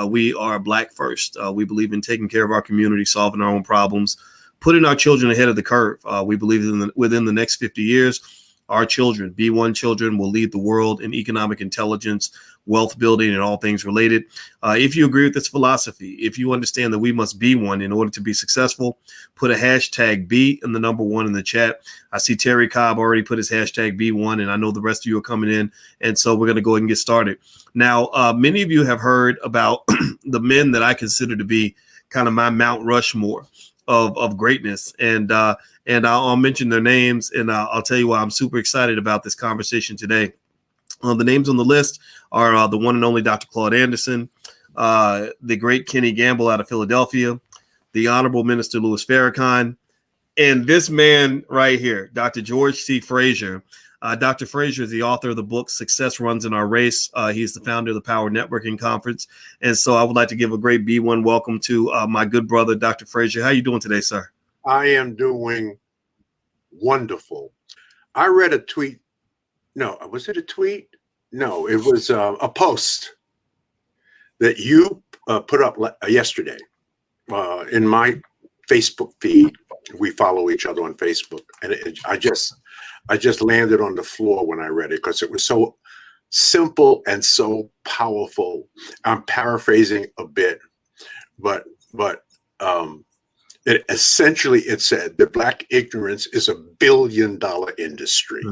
We are Black first. We believe in taking care of our community, solving our own problems, putting our children ahead of the curve. We believe within the next 50 years, our children, B1 children, will lead the world in economic intelligence, wealth building, and all things related. If you agree with this philosophy, if you understand that we must be one in order to be successful, put a hashtag B and the number one in the chat. I see Terry Cobb already put his hashtag B1, and I know the rest of you are coming in. And so we're going to go ahead and get started. Now, many of you have heard about the men that I consider to be kind of my Mount Rushmore of greatness. And I'll mention their names, and I'll tell you why I'm super excited about this conversation today. The names on the list are the one and only Dr. Claude Anderson, the great Kenny Gamble out of Philadelphia, the Honorable Minister Louis Farrakhan, and this man right here, Dr. George C. Frazier. Dr. Frazier is the author of the book Success Runs in Our Race. He's the founder of the Power Networking Conference. And so I would like to give a great B1 welcome to my good brother, Dr. Frazier. How are you doing today, sir? I am doing wonderful. I read a tweet. No, was it a tweet? No, it was a post that you put up yesterday in my Facebook feed. We follow each other on Facebook, and I just landed on the floor when I read it because it was so simple and so powerful. I'm paraphrasing a bit, but it essentially said that Black ignorance is a billion-dollar industry.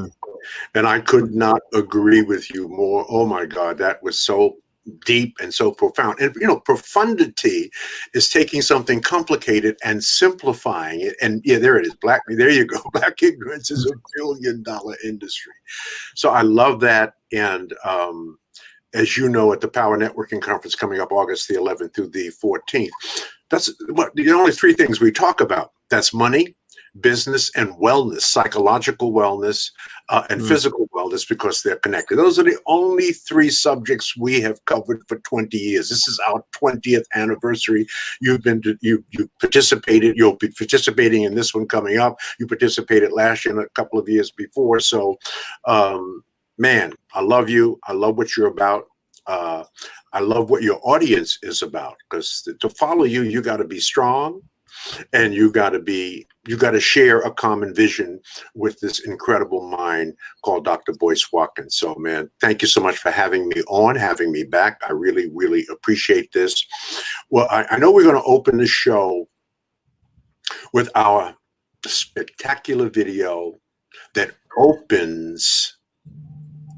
And I could not agree with you more. Oh my God, that was so deep and so profound. And profundity is taking something complicated and simplifying it. And yeah, there it is. There you go. Black ignorance is a billion-dollar industry. So I love that. And as you know, at the Power Networking Conference coming up August the 11th through the 14th, that's what the only three things we talk about. That's money, business, and wellness, psychological wellness, and physical wellness, because they're connected. Those are the only three subjects we have covered for 20 years. This is our 20th anniversary. You participated. You'll be participating in this one coming up. You participated last year and a couple of years before. So, man, I love you. I love what you're about. I love what your audience is about, because to follow you, you got to be strong, and you got to share a common vision with this incredible mind called Dr. Boyce Watkins. So, man, thank you so much for having me on, having me back. I really, really appreciate this. Well, I know we're going to open the show with our spectacular video that opens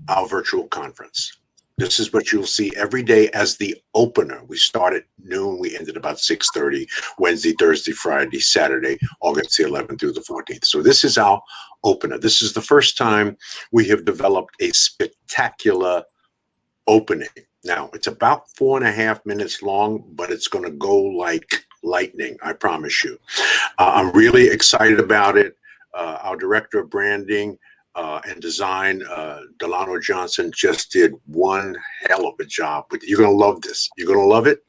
our virtual conference. This is what you'll see every day as the opener. We start at noon. We ended about 6:30, Wednesday, Thursday, Friday, Saturday, August the 11th through the 14th. So this is our opener. This is the first time we have developed a spectacular opening. Now, it's about 4.5 minutes long, but it's going to go like lightning, I promise you. I'm really excited about it. Our director of branding and design, Delano Johnson, just did one hell of a job. You're going to love this. You're going to love it.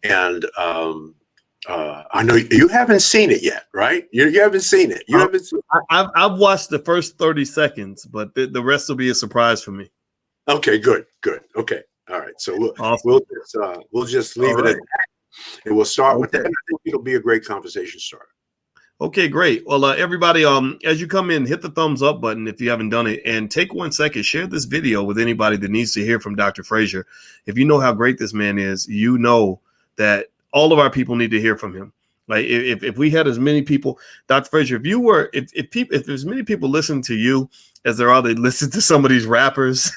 And I know you haven't seen it yet, right? You haven't seen it. You haven't seen it. I've watched the first 30 seconds, but the rest will be a surprise for me. Okay, good. Okay. All right. So we'll just leave it at that. And we'll start with that. I think it'll be a great conversation starter. Okay, great. Well, everybody, as you come in, hit the thumbs up button if you haven't done it, and take 1 second, share this video with anybody that needs to hear from Dr. Frazier. If you know how great this man is, you know that all of our people need to hear from him. Like if we had as many people, Dr. Frazier, if there's many people listening to you as there are they listen to some of these rappers,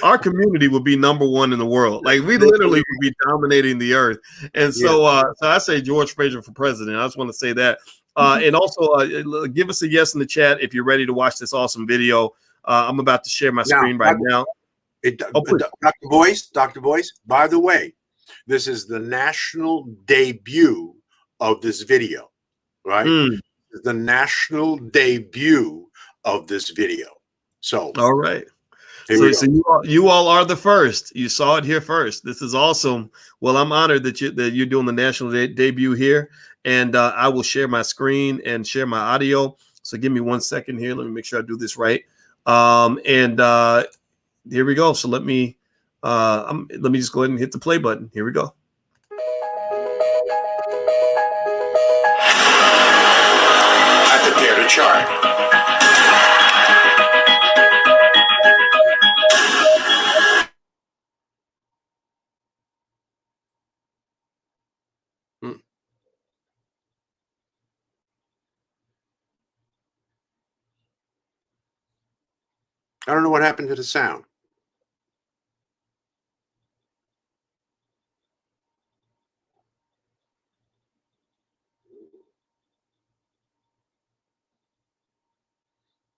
our community would be number one in the world. Like we literally would be dominating the earth. And so I say George Frazier for president. I just want to say that. And also give us a yes in the chat if you're ready to watch this awesome video. I'm about to share my screen right now. Dr. Boyce, by the way, this is the national debut of this video, right? The national debut of this video. So, all right. So you all are the first. You saw it here first. This is awesome. Well, I'm honored that you're doing the national debut here, and I will share my screen and share my audio. So give me 1 second here. Let me make sure I do this right. Here we go. So let me just go ahead and hit the play button. Here we go. chart. I don't know what happened to the sound.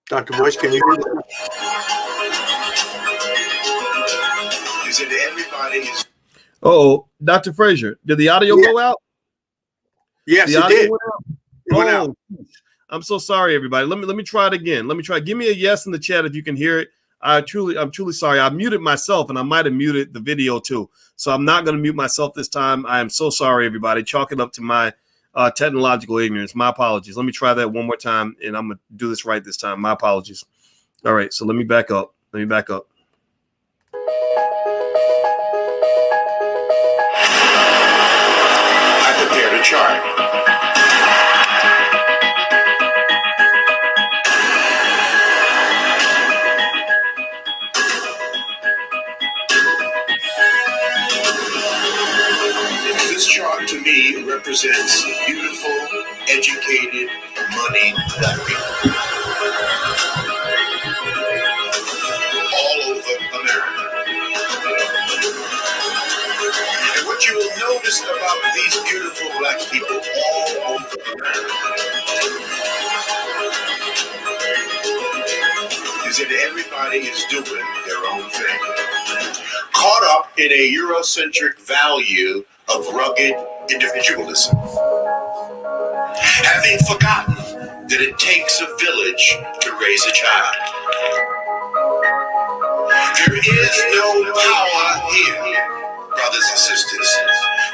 Dr. Boyce, can you hear me? Is it everybody? Oh, Dr. Frazier, did the audio go out? Yes, the it audio did. Went out? It went out. I'm so sorry, everybody. Let me try it again. Let me try. Give me a yes in the chat if you can hear it. I'm truly sorry. I muted myself, and I might have muted the video too. So I'm not going to mute myself this time. I am so sorry, everybody. Chalk it up to my technological ignorance. My apologies. Let me try that one more time, and I'm going to do this right this time. My apologies. All right. So let me back up. I prepared a chart. This chart to me represents beautiful, educated, money black people all over America. And what you will notice about these beautiful black people all over America is that everybody is doing their own thing. Caught up in a Eurocentric value of rugged individualism. Having forgotten that it takes a village to raise a child. There is no power here, brothers and sisters.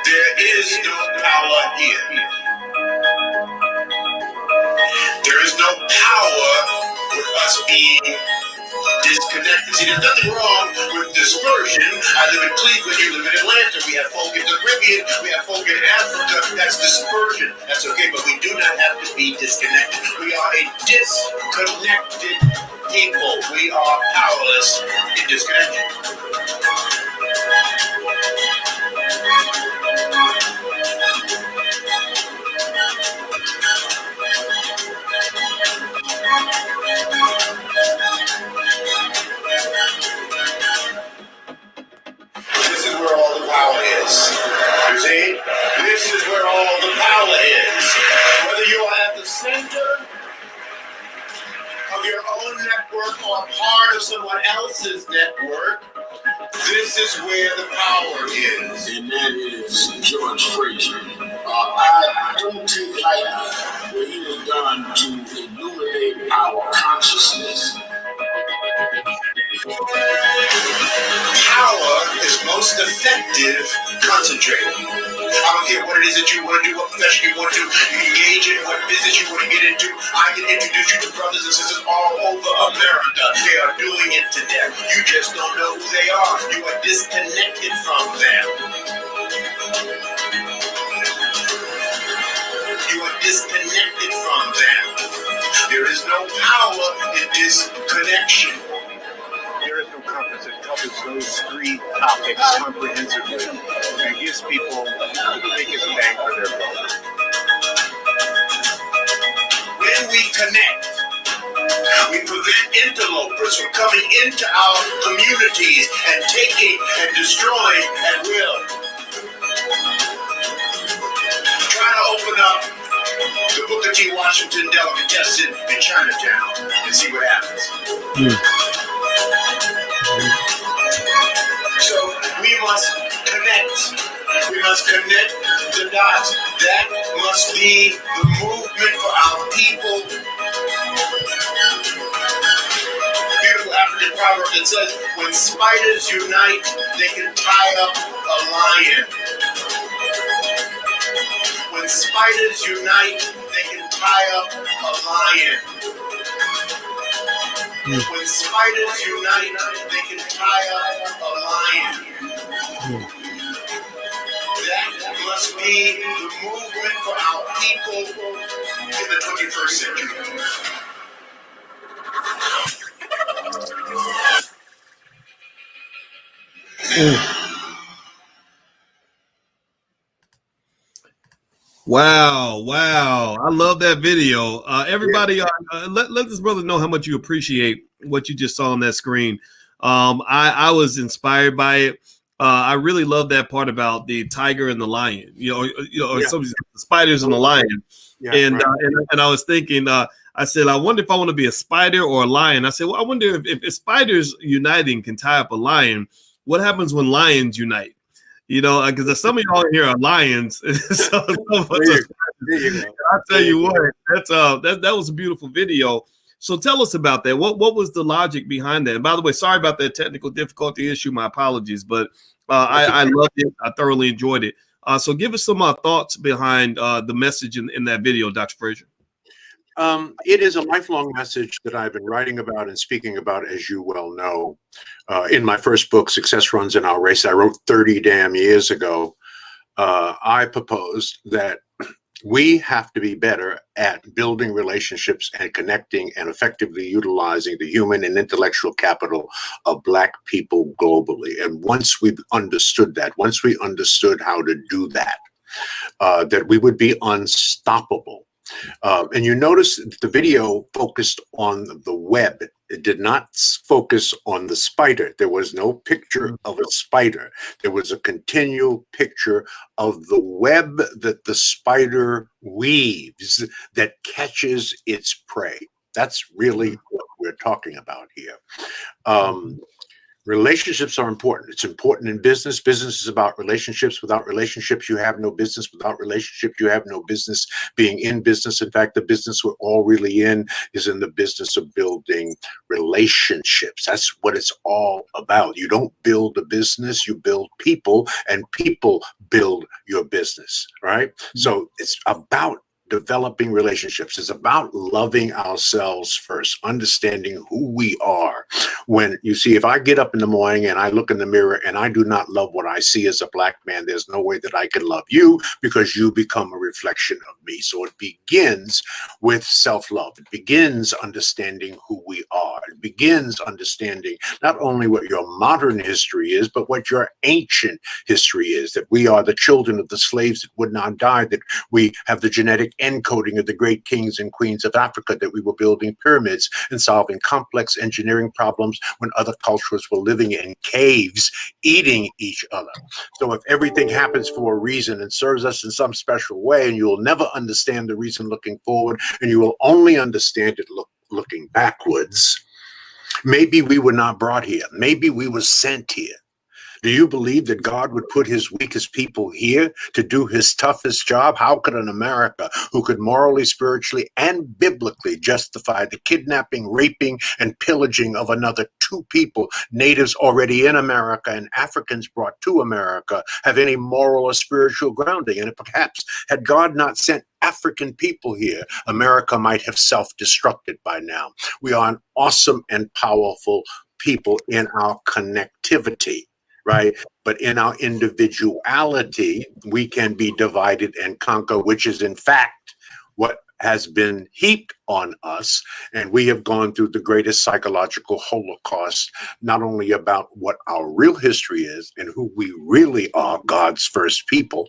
There is no power here. There is no power with us being disconnected. See, there's nothing wrong with dispersion. I live in Cleveland, you live in Atlanta. We have folk in the Caribbean, we have folk in Africa. That's dispersion. That's okay, but we do not have to be disconnected. We are a disconnected people. We are powerless in disconnection. This is where all the power is. You see? This is where all the power is. Whether you are at the center of your own network or part of someone else's network, this is where the power is. And that is George Frazier. I don't take lightly what he has done to illuminate our consciousness. Power is most effective concentrated. I don't care what it is that you want to do, what profession you want to do, you engage in, what business you want to get into. I can introduce you to brothers and sisters all over America. They are doing it to death. You just don't know who they are. You are disconnected from them. You are disconnected from them. There is no power in disconnection. There is no conference that covers those three topics comprehensively and gives people the biggest bang for their buck. When we connect, we prevent interlopers from coming into our communities and taking and destroying at will. Try to open up the Booker T. Washington delicatessen in Chinatown and see what happens. So we must connect. We must connect the dots. That must be the movement for our people. Beautiful African proverb that says, when spiders unite, they can tie up a lion. When spiders unite, they can tie up a lion. When spiders unite, they can tie up a lion. That must be the movement for our people in the 21st century. Wow, wow. I love that video. Everybody, let this brother know how much you appreciate what you just saw on that screen. I was inspired by it. I really love that part about the tiger and the lion, or some of the spiders and the lion. Yeah, And, right. and I was thinking, I said, I wonder if I want to be a spider or a lion. I said, well, I wonder if spiders uniting can tie up a lion, what happens when lions unite? Because some of y'all here are lions. So There you go. I'll tell you what, that was a beautiful video. So tell us about that. What was the logic behind that? And by the way, sorry about that technical difficulty issue. My apologies, but I loved it. I thoroughly enjoyed it. So give us some thoughts behind the message in that video, Dr. Frazier. It is a lifelong message that I've been writing about and speaking about, as you well know. In my first book, Success Runs in Our Race, I wrote 30 damn years ago. I proposed that we have to be better at building relationships and connecting and effectively utilizing the human and intellectual capital of Black people globally. And once we understood that, once we understood how to do that, that we would be unstoppable. And you notice the video focused on the web. It did not focus on the spider. There was no picture of a spider. There was a continual picture of the web that the spider weaves that catches its prey. That's really what we're talking about here. Relationships are important. It's important in business. Business is about relationships. Without relationships, you have no business. Without relationships, you have no business being in business. In fact, the business we're all really in is in the business of building relationships. That's what it's all about. You don't build a business, you build people, and people build your business, right? So it's about developing relationships. It's about loving ourselves first, understanding who we are. When you see, if I get up in the morning and I look in the mirror and I do not love what I see as a Black man, there's no way that I can love you, because you become a reflection of me. So it begins with self-love. It begins understanding who we are. It begins understanding not only what your modern history is, but what your ancient history is, that we are the children of the slaves that would not die, that we have the genetic encoding of the great kings and queens of Africa, that we were building pyramids and solving complex engineering problems when other cultures were living in caves, eating each other. So if everything happens for a reason and serves us in some special way, and you will never understand the reason looking forward, and you will only understand it looking backwards, maybe we were not brought here. Maybe we were sent here. Do you believe that God would put his weakest people here to do his toughest job? How could an America who could morally, spiritually, and biblically justify the kidnapping, raping, and pillaging of another two people, natives already in America and Africans brought to America, have any moral or spiritual grounding? And perhaps had God not sent African people here, America might have self-destructed by now. We are an awesome and powerful people in our connectivity, right? But in our individuality, we can be divided and conquer, which is in fact what has been heaped on us. And we have gone through the greatest psychological holocaust, not only about what our real history is and who we really are, God's first people,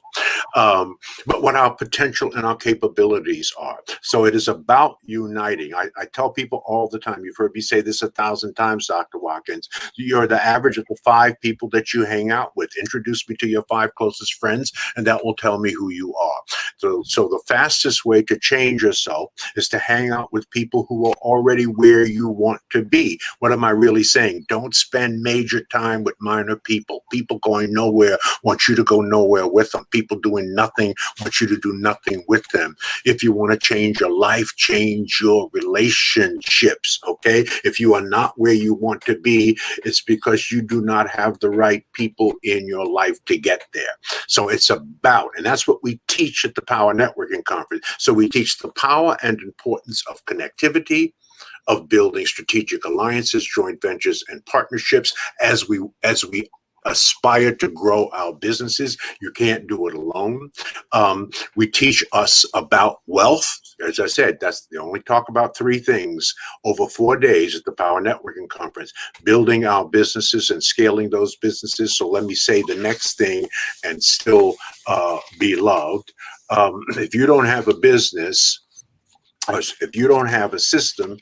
but what our potential and our capabilities are. So it is about uniting. I tell people all the time, you've heard me say this 1,000 times, Dr. Watkins, you're the average of the 5 people that you hang out with. Introduce me to your 5 closest friends, and that will tell me who you are. So the fastest way to change yourself is to hang out with people who are already where you want to be. What am I really saying? Don't spend major time with minor people. People going nowhere want you to go nowhere with them. People doing nothing want you to do nothing with them. If you want to change your life, change your relationships, okay? If you are not where you want to be, it's because you do not have the right people in your life to get there. So it's about, and that's what we teach at the Power Networking Conference. So we teach the power and importance of connectivity, of building strategic alliances, joint ventures, and partnerships as we aspire to grow our businesses. You can't do it alone. We teach us about wealth. As I said, that's the only talk about 3 things over 4 days at the Power Networking Conference, building our businesses and scaling those businesses. So let me say the next thing and still be loved. If you don't have a business, if you don't have a system,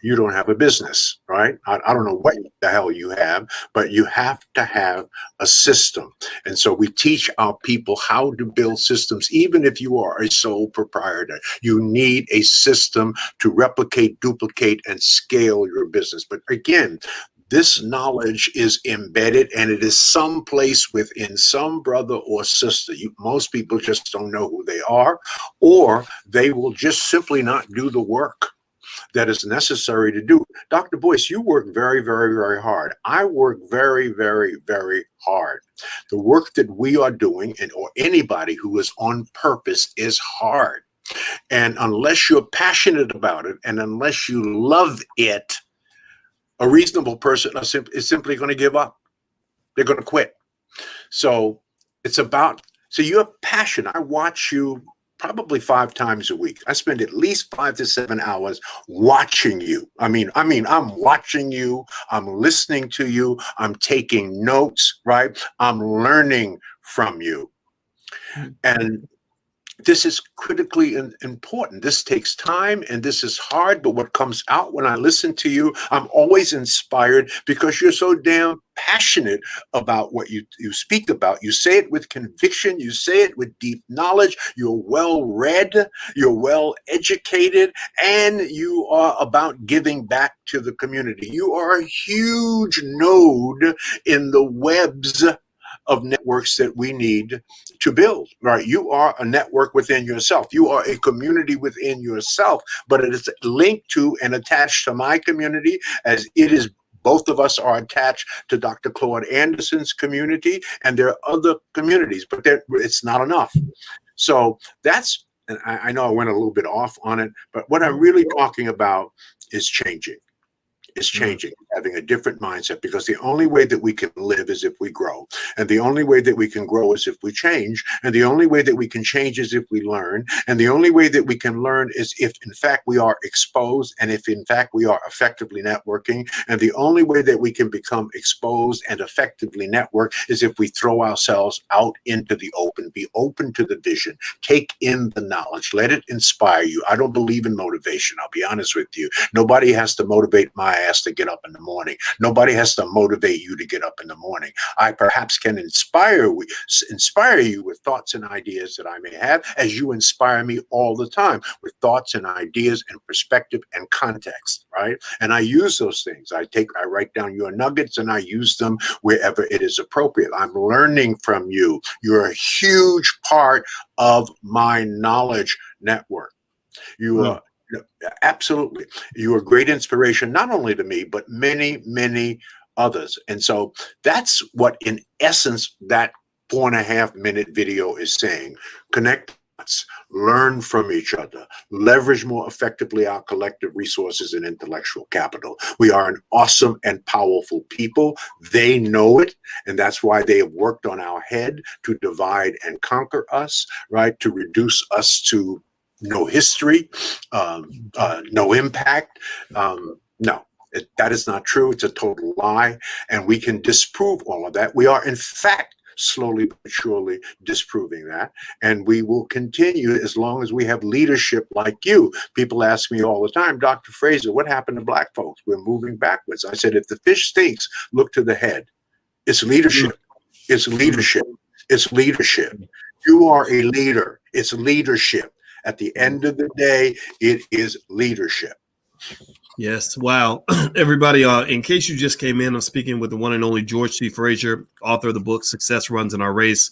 you don't have a business, right? I don't know what the hell you have, but you have to have a system. And so we teach our people how to build systems. Even if you are a sole proprietor, you need a system to replicate, duplicate, and scale your business. But again, this knowledge is embedded, and it is someplace within some brother or sister. Most people just don't know who they are, or they will just simply not do the work that is necessary to do. Dr. Boyce, you work very, very, very hard. I work very, very, very hard. The work that we are doing, or anybody who is on purpose, is hard. And unless you're passionate about it, and unless you love it, a reasonable person is simply going to give up. They're going to quit. So it's about, so you're passionate. I watch you probably 5 times a week. I spend at least 5 to 7 hours watching you. I mean, I'm watching you. I'm listening to you. I'm taking notes, right? I'm learning from you. And this is critically important. This takes time and this is hard, but what comes out when I listen to you, I'm always inspired because you're so damn passionate about what you speak about. You say it with conviction. You say it with deep knowledge. You're well read. You're well educated, and you are about giving back to the community. You are a huge node in the webs of networks that we need to build, right? You are a network within yourself. You are a community within yourself, but it is linked to and attached to my community, as it is. Both of us are attached to Dr. Claude Anderson's community, and there are other communities, but it's not enough. So that's, and I know I went a little bit off on it, but what I'm really talking about is changing. Is changing, having a different mindset, because the only way that we can live is if we grow. And the only way that we can grow is if we change. And the only way that we can change is if we learn. And the only way that we can learn is if, in fact, we are exposed and if, in fact, we are effectively networking. And the only way that we can become exposed and effectively network is if we throw ourselves out into the open, be open to the vision, take in the knowledge, let it inspire you. I don't believe in motivation. I'll be honest with you. Nobody has to motivate my ass to get up in the morning. Nobody has to motivate you to get up in the morning. I perhaps can inspire you with thoughts and ideas that I may have, as you inspire me all the time with thoughts and ideas and perspective and context, right? And I use those things. I write down your nuggets and I use them wherever it is appropriate. I'm learning from you. You're a huge part of my knowledge network. You are absolutely. You're a great inspiration, not only to me, but many, many others. And so that's what, in essence, that 4.5-minute video is saying. Connect us, learn from each other, leverage more effectively our collective resources and intellectual capital. We are an awesome and powerful people. They know it, and that's why they have worked on our head to divide and conquer us, right? To reduce us to no history, no impact. No, that is not true. It's a total lie. And we can disprove all of that. We are, in fact, slowly but surely disproving that. And we will continue as long as we have leadership like you. People ask me all the time, Dr. Fraser, what happened to Black folks? We're moving backwards. I said, if the fish stinks, look to the head. It's leadership. It's leadership. It's leadership. You are a leader. It's leadership. At the end of the day, it is leadership. Yes. Wow. Everybody, in case you just came in, I'm speaking with the one and only George C. Fraser, author of the book Success Runs in Our Race,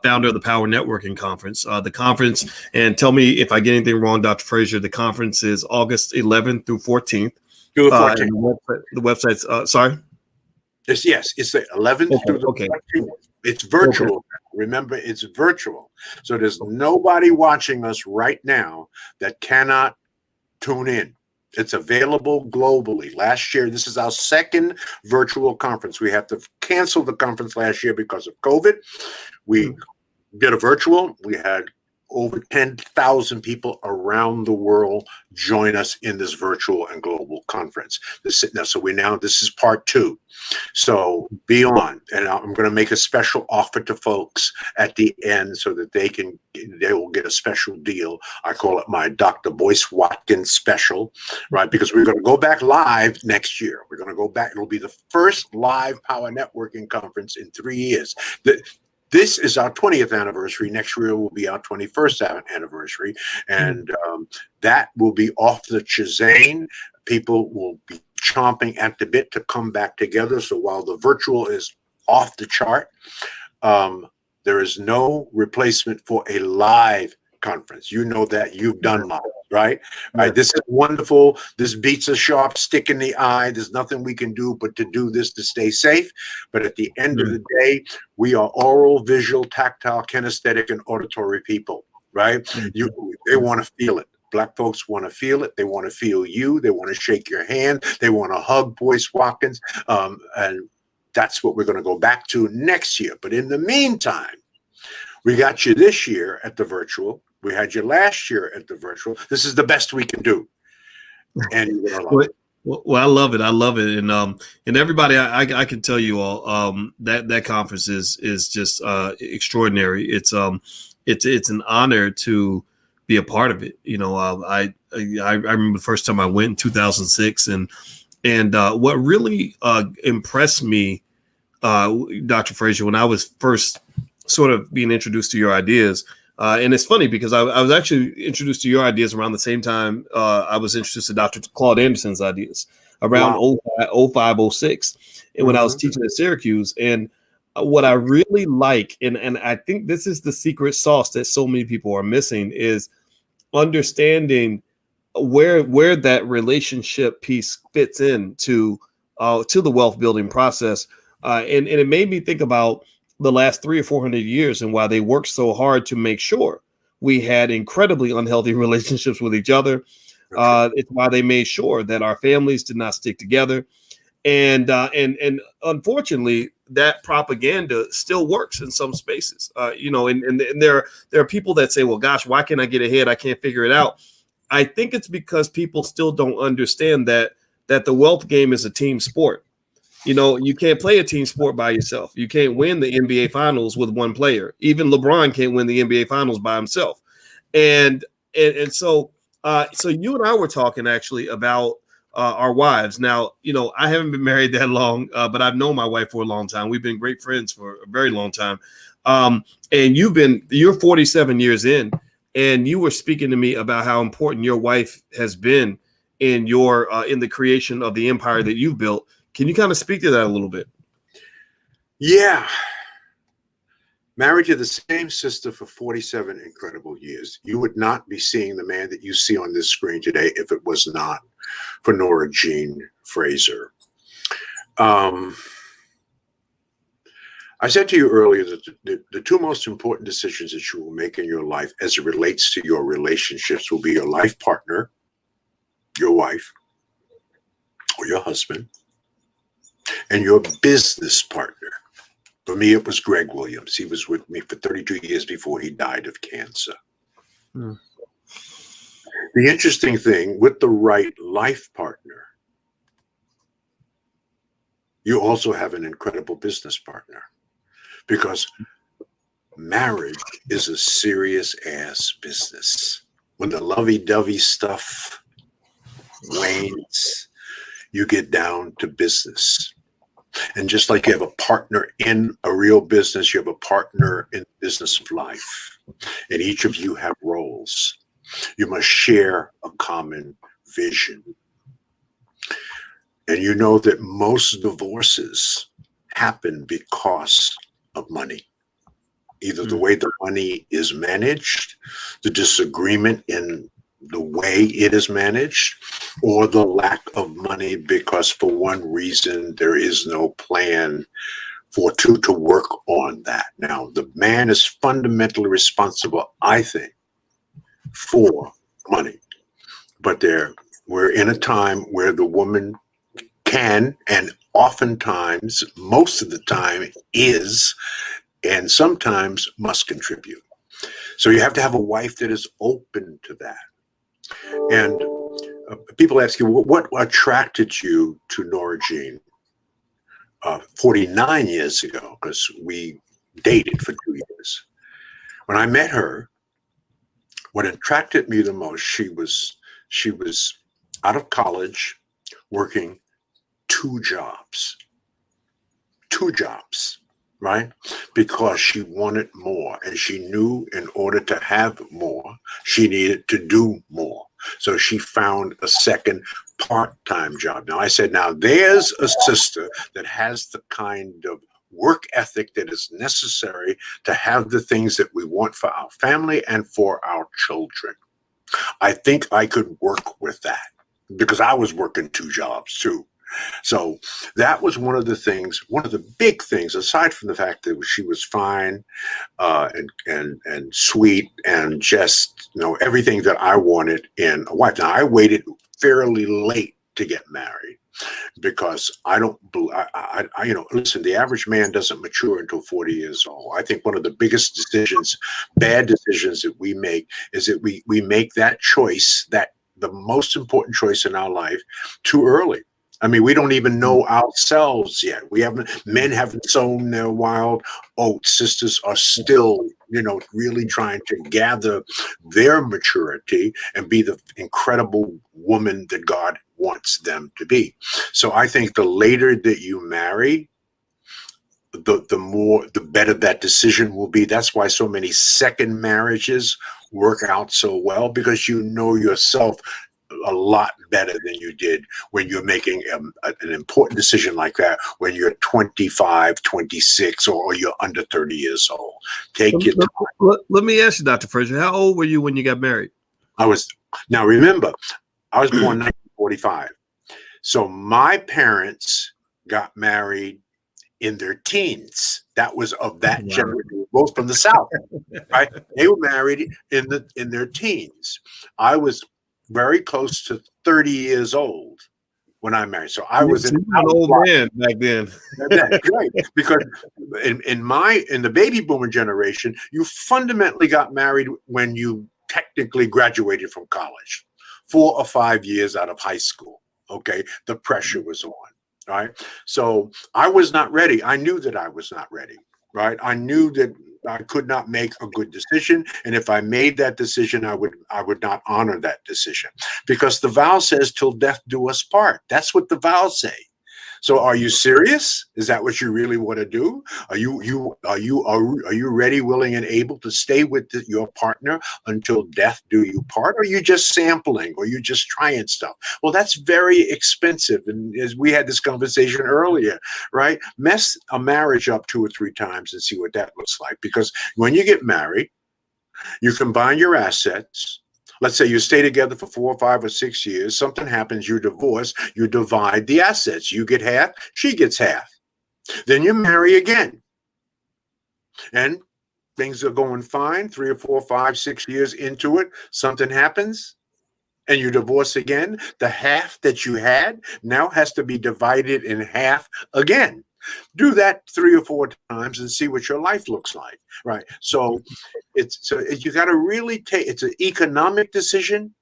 founder of the Power Networking Conference. The conference, and tell me if I get anything wrong, Dr. Fraser, the conference is August 11th through 14th. Through the 14th. The website's, sorry? It's the 11th through the 14th. It's virtual. Okay. Remember, it's virtual. So there's nobody watching us right now that cannot tune in. It's available globally. Last year, this is our second virtual conference. We had to cancel the conference last year because of COVID. We did a virtual. We had over 10,000 people around the world join us in this virtual and global conference. This is part 2. So be on, and I'm going to make a special offer to folks at the end so that they will get a special deal. I call it my Dr. Boyce Watkins special, right? Because we're going to go back live next year. We're going to go back. It'll be the first live power networking conference in 3 years. This is our 20th anniversary. Next year will be our 21st anniversary. And that will be off the chain. People will be chomping at the bit to come back together. So while the virtual is off the chart, there is no replacement for a live conference. You know that. You've done live, right? Yeah. Right. This is wonderful. This beats a sharp stick in the eye. There's nothing we can do but to do this to stay safe. But at the end of the day, we are oral, visual, tactile, kinesthetic, and auditory people, right? They want to feel it. Black folks want to feel it. They want to feel you. They want to shake your hand. They want to hug Boyce Watkins. And that's what we're going to go back to next year. But in the meantime, we got you this year at the virtual. We had you last year at the virtual. This is the best we can do. And you're going to love it. Well, I love it. I love it. And everybody, I can tell you all that conference is just extraordinary. It's an honor to be a part of it. You know, I remember the first time I went in 2006, and what really impressed me, Dr. Frazier, when I was first sort of being introduced to your ideas. And it's funny because I was actually introduced to your ideas around the same time I was introduced to Dr. Claude Anderson's ideas around 05, 06, and when I was teaching at Syracuse. And what I really like, and I think this is the secret sauce that so many people are missing, is understanding where that relationship piece fits in to the wealth building process. And it made me think about the last 300 or 400 years and why they worked so hard to make sure we had incredibly unhealthy relationships with each other. It's why they made sure that our families did not stick together. And unfortunately, that propaganda still works in some spaces. And there are people that say, well, gosh, why can't I get ahead? I can't figure it out. I think it's because people still don't understand that the wealth game is a team sport. You know, you can't play a team sport by yourself. You can't win the NBA finals with one player. Even LeBron can't win the NBA finals by himself. And so you and I were talking actually about our wives. Now, you know, I haven't been married that long, but I've known my wife for a long time. We've been great friends for a very long time. And you're 47 years in, and you were speaking to me about how important your wife has been in in the creation of the empire that you've built. Can you kind of speak to that a little bit? Yeah. Married to the same sister for 47 incredible years. You would not be seeing the man that you see on this screen today if it was not for Nora Jean Fraser. I said to you earlier that the two most important decisions that you will make in your life as it relates to your relationships will be your life partner, your wife, or your husband, and your business partner. For me, it was Greg Williams. He was with me for 32 years before he died of cancer. The interesting thing, with the right life partner, you also have an incredible business partner, because marriage is a serious ass business. When the lovey-dovey stuff wanes, you get down to business. And just like you have a partner in a real business, you have a partner in the business of life. And each of you have roles. You must share a common vision. And you know that most divorces happen because of money. Either the way the money is managed, the disagreement in the way it is managed, or the lack of money because for one reason there is no plan for two to work on that. Now, the man is fundamentally responsible, I think, for money, but there we're in a time where the woman can, and oftentimes, most of the time is, and sometimes must contribute. So you have to have a wife that is open to that. And people ask you, what attracted you to Nora Jean 49 years ago? Because we dated for 2 years. When I met her, what attracted me the most, she was out of college, working two jobs, right? Because she wanted more, and she knew in order to have more, she needed to do more. So she found a second part-time job. Now I said, now there's a sister that has the kind of work ethic that is necessary to have the things that we want for our family and for our children. I think I could work with that because I was working two jobs too. So that was one of the things, one of the big things, aside from the fact that she was fine and sweet and just, everything that I wanted in a wife. Now I waited fairly late to get married because listen, the average man doesn't mature until 40 years old. I think one of the biggest decisions, bad decisions that we make is that we make that choice, that the most important choice in our life, too early. I mean, we don't even know ourselves yet. Men haven't sown their wild oats. Sisters are still, really trying to gather their maturity and be the incredible woman that God wants them to be. So I think the later that you marry, the better that decision will be. That's why so many second marriages work out so well, because you know yourself a lot better than you did when you're making an important decision like that when you're 25, 26, or you're under 30 years old. Take your time. Let me ask you, Dr. Frazier, how old were you when you got married? Now remember, I was born in 1945. So my parents got married in their teens. That was of that generation, both from the South, right? They were married in their teens. I was very close to 30 years old when I married. So I was an old man back then. That's right. Because in the baby boomer generation, you fundamentally got married when you technically graduated from college, 4 or 5 years out of high school. Okay. The pressure was on. Right. So I was not ready. I knew that I was not ready. Right. I knew that I could not make a good decision. And if I made that decision, I would not honor that decision, because the vow says till death do us part. That's what the vows say. So are you serious? Is that what you really want to do? Are you ready, willing, and able to stay with your partner until death do you part? Or are you just sampling, or you just trying stuff? Well, that's very expensive. And as we had this conversation earlier, right? Mess a marriage up 2 or 3 times and see what that looks like. Because when you get married, you combine your assets. Let's say you stay together for 4 or 5 or 6 years. Something happens, you divorce, you divide the assets. You get half, she gets half. Then you marry again. And things are going fine. 3 or 4, 5, 6 years into it, something happens and you divorce again. The half that you had now has to be divided in half again. Do that 3 or 4 times and see what your life looks like, right? So you got to really it's an economic decision.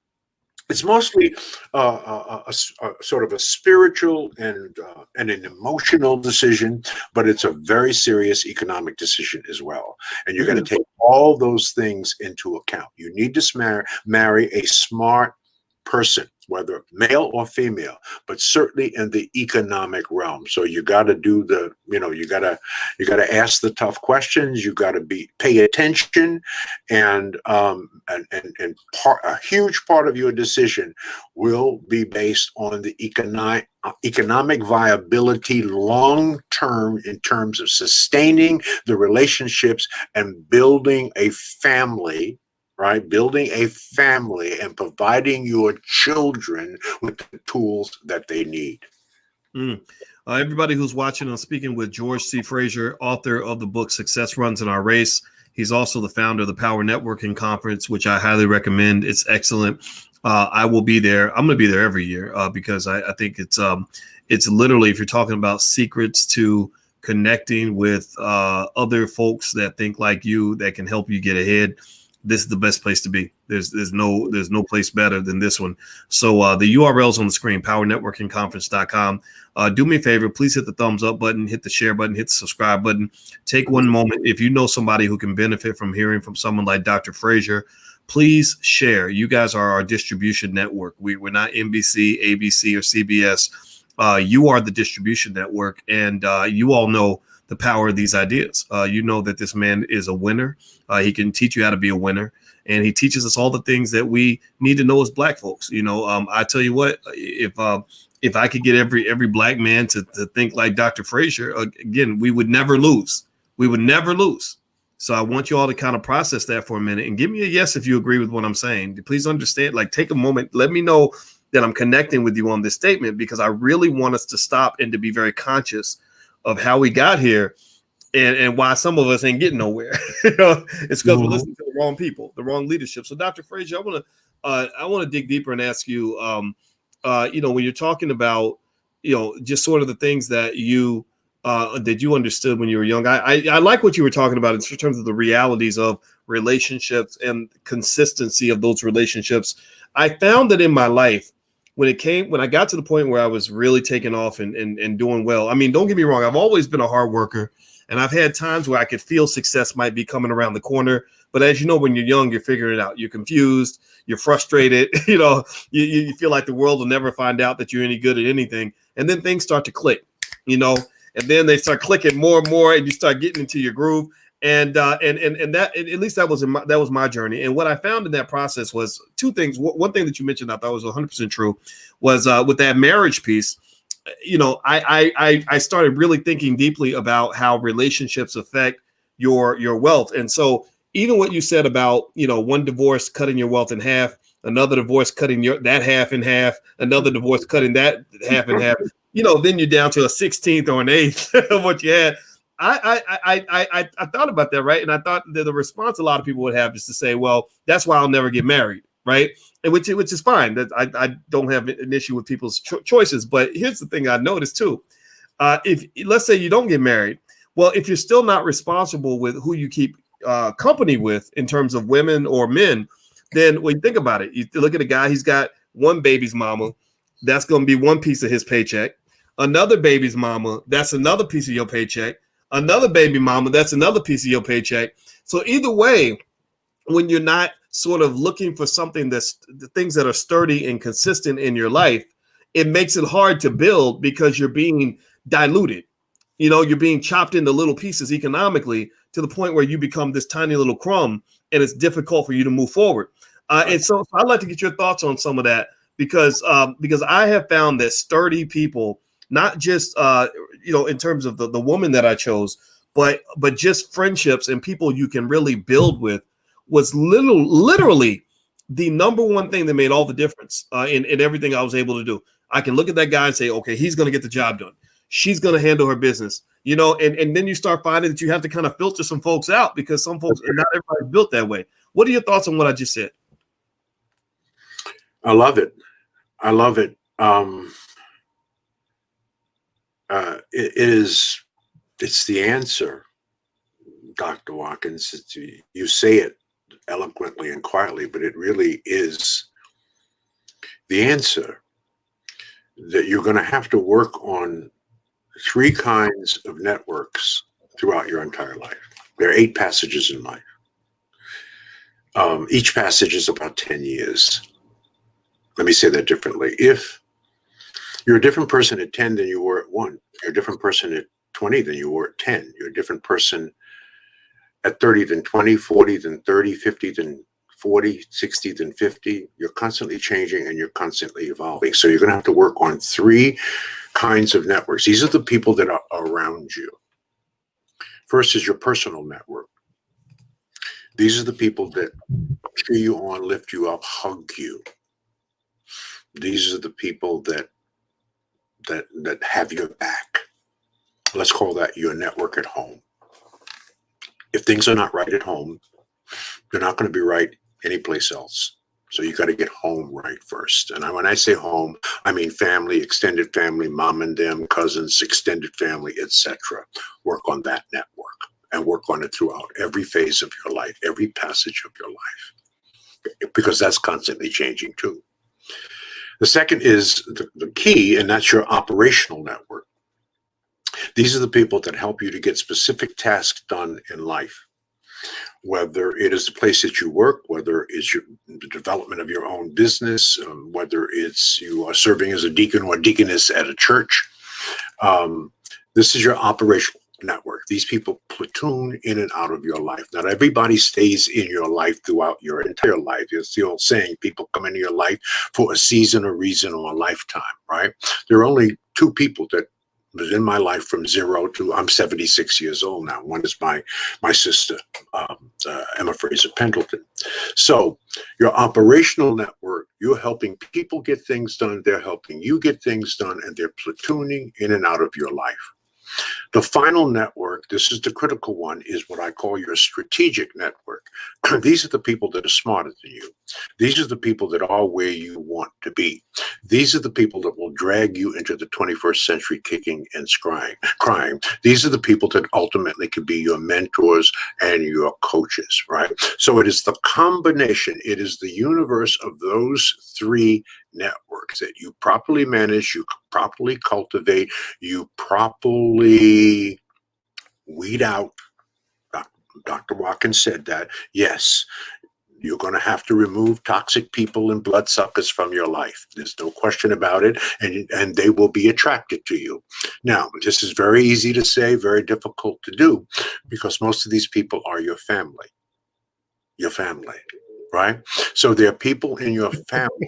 It's mostly a sort of a spiritual and an emotional decision, but it's a very serious economic decision as well. And you're going to take all those things into account. You need to marry a smart person, whether male or female, but certainly in the economic realm. So you got to do you got to ask the tough questions. You got to pay attention, and a huge part of your decision will be based on the economic viability long term, in terms of sustaining the relationships and building a family. Right? Building a family and providing your children with the tools that they need. Everybody who's watching, I'm speaking with George C. Frazier, author of the book Success Runs in Our Race. He's also the founder of the Power Networking Conference, which I highly recommend. It's excellent. I will be there. I'm going to be there every year because I think it's literally, if you're talking about secrets to connecting with other folks that think like you, that can help you get ahead, this is the best place to be. There's no place better than this one. So the URL's on the screen, powernetworkingconference.com. Do me a favor, please hit the thumbs up button, hit the share button, hit the subscribe button. Take one moment. If you know somebody who can benefit from hearing from someone like Dr. Frazier, please share. You guys are our distribution network. We're not NBC, ABC, or CBS. You are the distribution network, and you all know the power of these ideas. You know that this man is a winner. He can teach you how to be a winner, and he teaches us all the things that we need to know as Black folks. I tell you what, if I could get every Black man to think like Dr. Frazier, again, we would never lose. We would never lose. So I want you all to kind of process that for a minute and give me a yes if you agree with what I'm saying. Please understand, like, take a moment. Let me know that I'm connecting with you on this statement, because I really want us to stop and to be very conscious of how we got here and why some of us ain't getting nowhere. It's because we're listening to the wrong people, the wrong leadership. So Dr. Frazier, I want to dig deeper and ask you, when you're talking about, just sort of the things that you understood when you were young. I like what you were talking about in terms of the realities of relationships and consistency of those relationships. I found that in my life, when I got to the point where I was really taking off and doing well. I mean, don't get me wrong, I've always been a hard worker, and I've had times where I could feel success might be coming around the corner. But as you know, when you're young, you're figuring it out. You're confused, you're frustrated, you feel like the world will never find out that you're any good at anything. And then things start to click, and then they start clicking more and more, and you start getting into your groove. And that, at least that was my journey. And what I found in that process was two things. One thing that you mentioned I thought was 100% true was with that marriage piece. I started really thinking deeply about how relationships affect your wealth. And so even what you said about, one divorce cutting your wealth in half, another divorce cutting that half in half, another divorce cutting that half in half, then you're down to a 16th or an eighth of what you had. I thought about that, right? And I thought that the response a lot of people would have is to say, well, that's why I'll never get married, right? And which is fine. That I don't have an issue with people's choices. But here's the thing I noticed too. If let's say you don't get married, well, if you're still not responsible with who you keep company with in terms of women or men, then when you think about it, you look at a guy, he's got one baby's mama, that's going to be one piece of his paycheck. Another baby's mama, that's another piece of your paycheck. Another baby mama, that's another piece of your paycheck. So either way, when you're not sort of looking for something that's the things that are sturdy and consistent in your life, it makes it hard to build because you're being diluted. You're being chopped into little pieces economically to the point where you become this tiny little crumb, and it's difficult for you to move forward. And so I'd like to get your thoughts on some of that, because I have found that sturdy people, not just in terms of the woman that I chose, but just friendships and people you can really build with, was literally the number one thing that made all the difference in everything I was able to do. I can look at that guy and say, okay, he's going to get the job done. She's going to handle her business, and then you start finding that you have to kind of filter some folks out, because some folks, not everybody's built that way. What are your thoughts on what I just said? I love it. It's the answer, Dr. Watkins. You say it eloquently and quietly, but it really is the answer. That you're going to have to work on 3 kinds of networks throughout your entire life. There are 8 passages in life. Each passage is about 10 years. Let me say that differently. If you're a different person at 10 than you were at 1, you're a different person at 20 than you were at 10. You're a different person at 30 than 20, 40 than 30, 50 than 40, 60 than 50. You're constantly changing and you're constantly evolving. So you're going to have to work on 3 kinds of networks. These are the people that are around you. First is your personal network. These are the people that cheer you on, lift you up, hug you. These are the people that have your back. Let's call that your network at home. If things are not right at home, they're not going to be right anyplace else. So you got to get home right first. And when I say home, I mean family, extended family, mom and them, cousins, extended family, etc. Work on that network and work on it throughout every phase of your life, every passage of your life, because that's constantly changing too. The second is the key, and that's your operational network. These are the people that help you to get specific tasks done in life. Whether it is the place that you work, whether it's the development of your own business, whether it's you are serving as a deacon or deaconess at a church. This is your operational network. These people platoon in and out of your life. Not everybody stays in your life throughout your entire life. It's the old saying, people come into your life for a season, a reason, or a lifetime, right? There are only two people that was in my life from zero to I'm 76 years old now. One is my sister, Emma Fraser Pendleton. So your operational network, you're helping people get things done. They're helping you get things done, and they're platooning in and out of your life. The final network, this is the critical one, is what I call your strategic network. These are the people that are smarter than you. These are the people that are where you want to be. These are the people that will drag you into the 21st century kicking and crying. These are the people that ultimately can be your mentors and your coaches, right? So it is the combination, it is the universe of those three networks that you properly manage, you properly cultivate, you properly weed out. Dr. Watkins said that, yes, you're going to have to remove toxic people and bloodsuckers from your life. There's no question about it, and they will be attracted to you. Now, this is very easy to say, very difficult to do, because most of these people are your family, right? So there are people in your family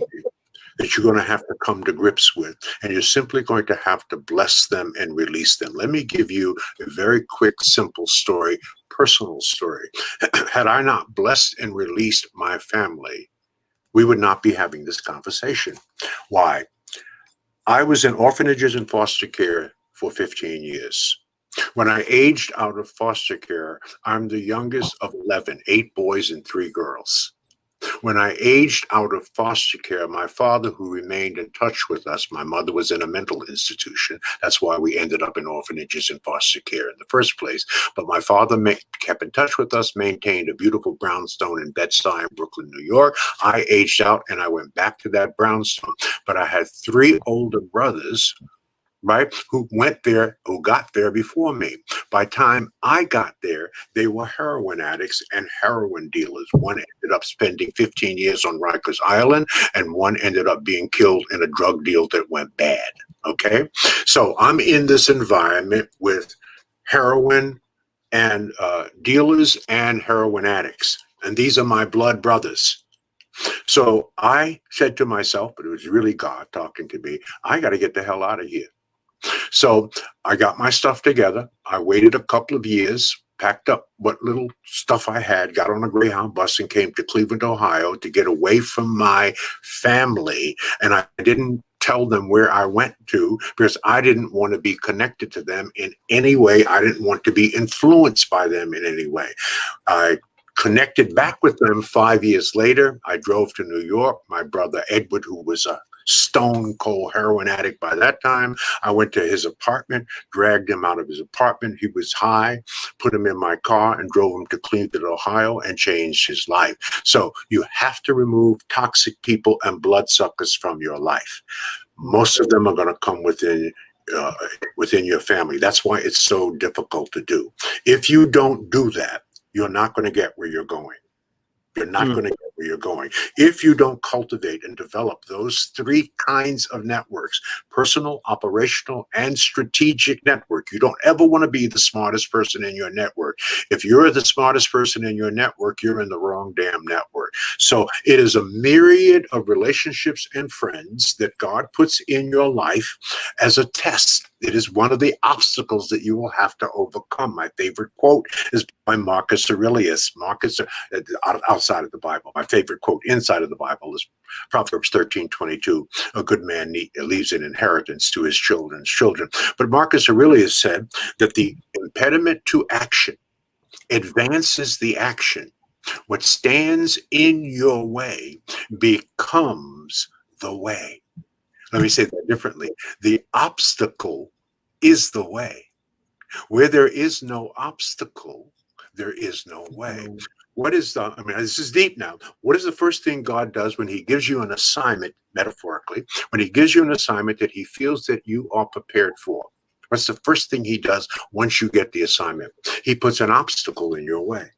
that you're going to have to come to grips with, and you're simply going to have to bless them and release them. Let me give you a very quick, simple story, personal story. Had I not blessed and released my family, we would not be having this conversation. Why? I was in orphanages and foster care for 15 years. When I aged out of foster care, I'm the youngest of 11, 8 boys and 3 girls. When I aged out of foster care, my father, who remained in touch with us, my mother was in a mental institution. That's why we ended up in orphanages and foster care in the first place. But my father kept in touch with us, maintained a beautiful brownstone in Bed-Stuy, Brooklyn, New York. I aged out and I went back to that brownstone. But I had 3 older brothers, right, who got there before me. By the time I got there, they were heroin addicts and heroin dealers. One ended up spending 15 years on Rikers Island, and one ended up being killed in a drug deal that went bad, okay? So I'm in this environment with heroin and dealers and heroin addicts, and these are my blood brothers. So I said to myself, but it was really God talking to me, I got to get the hell out of here. So I got my stuff together. I waited a couple of years, packed up what little stuff I had, got on a Greyhound bus and came to Cleveland, Ohio to get away from my family. And I didn't tell them where I went to because I didn't want to be connected to them in any way. I didn't want to be influenced by them in any way. I connected back with them 5 years later. I drove to New York. My brother Edward, who was a stone cold heroin addict by that time, I went to his apartment, dragged him out of his apartment. He was high, put him in my car and drove him to Cleveland, Ohio, and changed his life. So you have to remove toxic people and bloodsuckers from your life. Most of them are going to come within your family. That's why it's so difficult to do. If you don't do that, you're not going to get where you're going. You're not going to get where you're going. If you don't cultivate and develop those 3 kinds of networks, personal, operational, and strategic network, you don't ever want to be the smartest person in your network. If you're the smartest person in your network, you're in the wrong damn network. So it is a myriad of relationships and friends that God puts in your life as a test. It is one of the obstacles that you will have to overcome. My favorite quote is by Marcus Aurelius. Marcus, outside of the Bible. My favorite quote inside of the Bible is Proverbs 13:22. A good man leaves an inheritance to his children's children. But Marcus Aurelius said that the impediment to action advances the action, What stands in your way becomes the way. Let me say that differently. The obstacle is the way. Where there is no obstacle, there is no way. What is the, I mean, this is deep now. What is the first thing God does when he gives you an assignment, metaphorically, when he gives you an assignment that he feels that you are prepared for? What's the first thing he does once you get the assignment? He puts an obstacle in your way.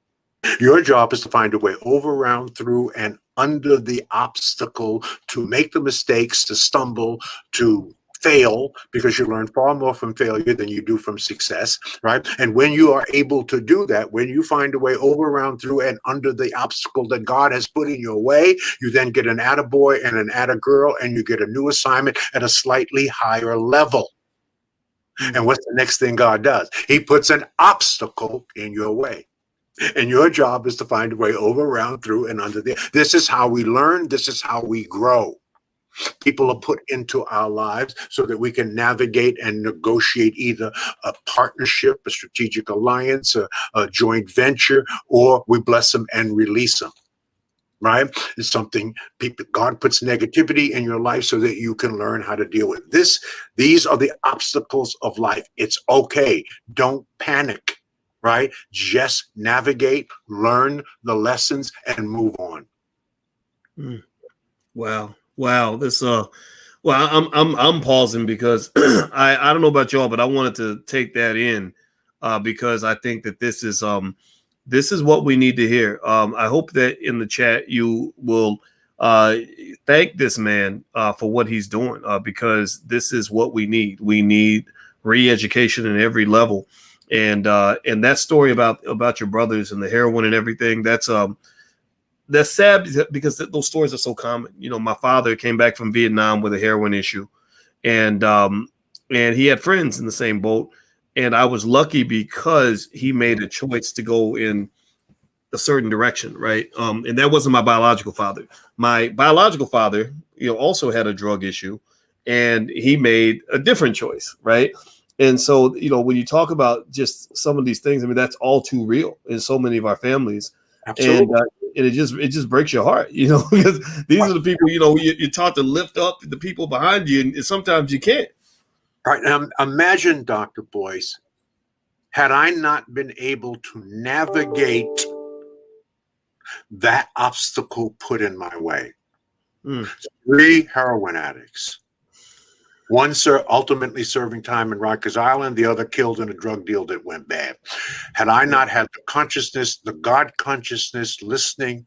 Your job is to find a way over, around, through, and under the obstacle, to make the mistakes, to stumble, to fail, because you learn far more from failure than you do from success, right? And when you are able to do that, when you find a way over, around, through, and under the obstacle that God has put in your way, you then get an attaboy and an attagirl, and you get a new assignment at a slightly higher level. And what's the next thing God does? He puts an obstacle in your way. And your job is to find a way over, around, through, and under the. This is how we learn. This is how we grow. People are put into our lives so that we can navigate and negotiate either a partnership, a strategic alliance, a joint venture, or we bless them and release them. Right? It's something God puts negativity in your life so that you can learn how to deal with this. These are the obstacles of life. It's okay. Don't panic. Right? Just navigate, learn the lessons, and move on. Wow. This well, I'm pausing because I don't know about y'all, but I wanted to take that in because I think that this is what we need to hear. I hope that in the chat you will thank this man for what he's doing because this is what we need. We need re-education at every level. And that story about your brothers and the heroin and everything, that's sad because those stories are so common. You know, my father came back from Vietnam with a heroin issue, and he had friends in the same boat. And I was lucky because he made a choice to go in a certain direction, right? And that wasn't my biological father. My biological father, also had a drug issue, and he made a different choice, right? And so, when you talk about just some of these things, I mean, that's all too real in so many of our families. Absolutely. And it just breaks your heart, because these are the people, you're taught to lift up the people behind you, and sometimes you can't. All right. Now, imagine, Dr. Boyce, had I not been able to navigate that obstacle put in my way. 3 heroin addicts. One ultimately serving time in Rikers Island, the other killed in a drug deal that went bad. Had I not had the consciousness, the God consciousness, listening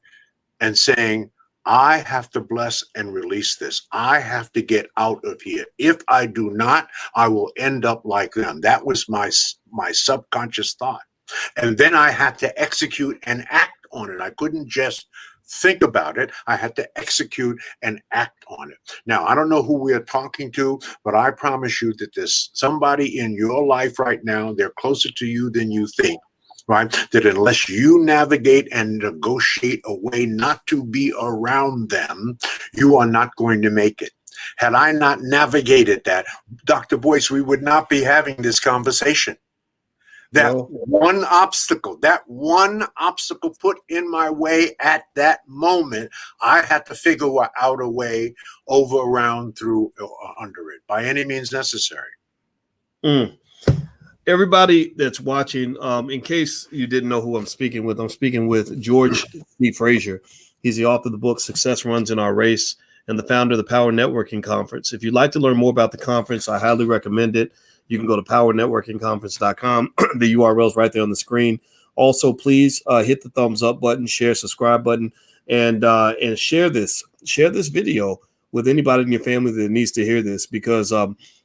and saying, I have to bless and release this. I have to get out of here. If I do not, I will end up like them. That was my subconscious thought. And then I had to execute and act on it. I couldn't just think about it. I had to execute and act on it. Now, I don't know who we are talking to, but I promise you that there's somebody in your life right now, they're closer to you than you think, right? That unless you navigate and negotiate a way not to be around them, you are not going to make it. Had I not navigated that, Dr. Boyce, we would not be having this conversation. That one obstacle put in my way at that moment, I had to figure out a way over, around, through, or under it by any means necessary. Everybody that's watching, in case you didn't know who I'm speaking with George C. Frazier. He's the author of the book Success Runs in Our Race and the founder of the Power Networking Conference. If you'd like to learn more about the conference, I highly recommend it. You can go to powernetworkingconference.com. The URL is right there on the screen. Also, please hit the thumbs up button, share, subscribe button, and share this video with anybody in your family that needs to hear this, because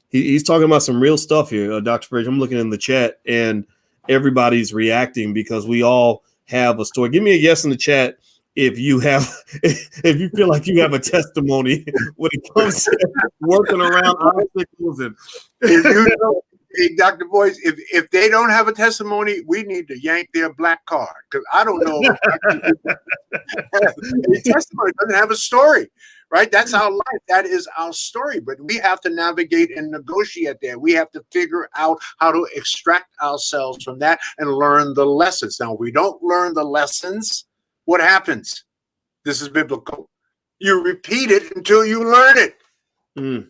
he's talking about some real stuff here. Dr. Frazier, I'm looking in the chat and everybody's reacting because we all have a story. Give me a yes in the chat if you feel like you have a testimony when it comes to working around obstacles. And hey, Dr. Boyce, if they don't have a testimony, we need to yank their black card, because I don't know. The testimony doesn't have a story, right? That's our life. That is our story. But we have to navigate and negotiate there. We have to figure out how to extract ourselves from that and learn the lessons. Now, if we don't learn the lessons, what happens? This is biblical. You repeat it until you learn it. Mm.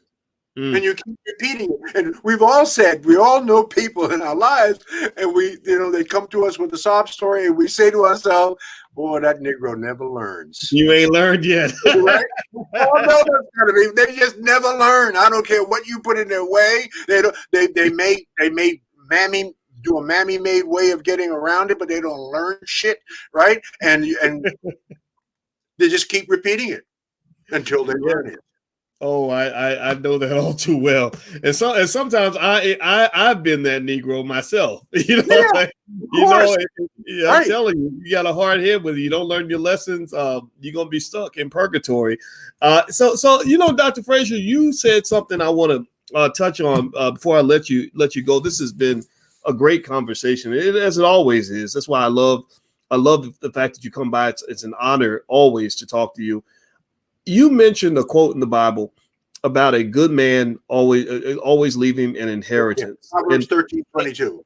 And you keep repeating it. And we've all said, we all know people in our lives, and they come to us with a sob story, and we say to ourselves, boy, that Negro never learns. You ain't learned yet. Right? Oh, no, that's gotta be. They just never learn. I don't care what you put in their way. They may mammy do a mammy-made way of getting around it, but they don't learn shit, right? And they just keep repeating it until they learn it. Oh, I know that all too well, and sometimes I've been that Negro myself. I'm telling you, you got a hard head with you. You don't learn your lessons. You're gonna be stuck in purgatory. So Dr. Frazier, you said something I want to touch on before I let you go. This has been a great conversation, as it always is. That's why I love the fact that you come by. It's an honor always to talk to you. You mentioned a quote in the Bible about a good man always leaving an inheritance. Proverbs 13:22.